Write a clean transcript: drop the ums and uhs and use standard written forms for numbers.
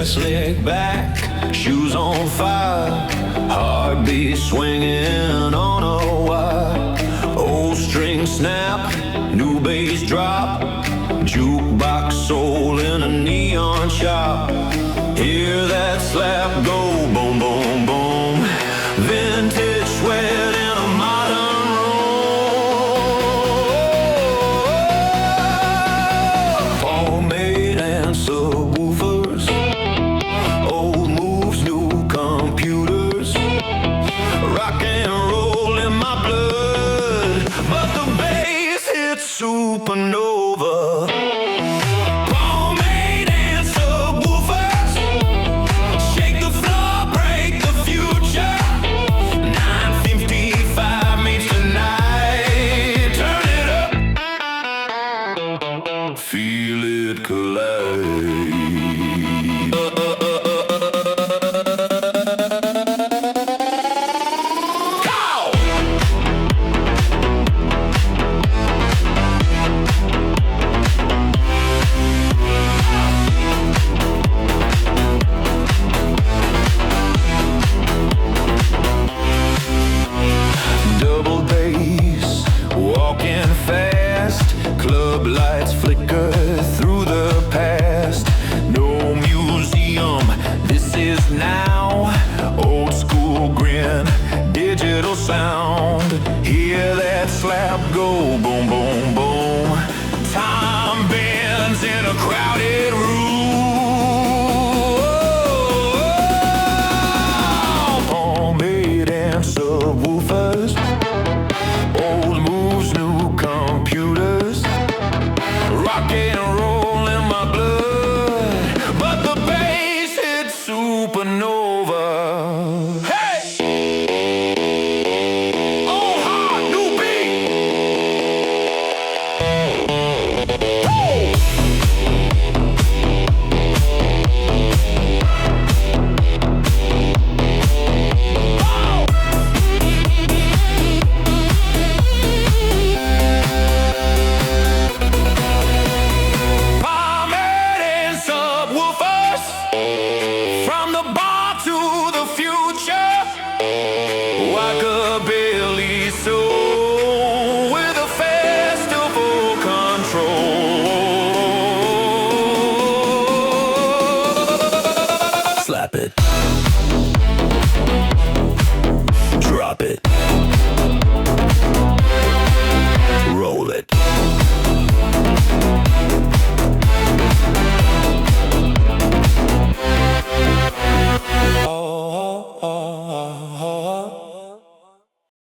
slick back, shoes on fire, heartbeat swinging on a wire. Old string snap, new bass drop, jukebox soul in a neon shop. Hear that slap go, boom, boom, boom. Vintage sweat in a modern room. Homemade and subwoofers, old moves, new computers. Rock and roll in my blood, but the bass hits supernova.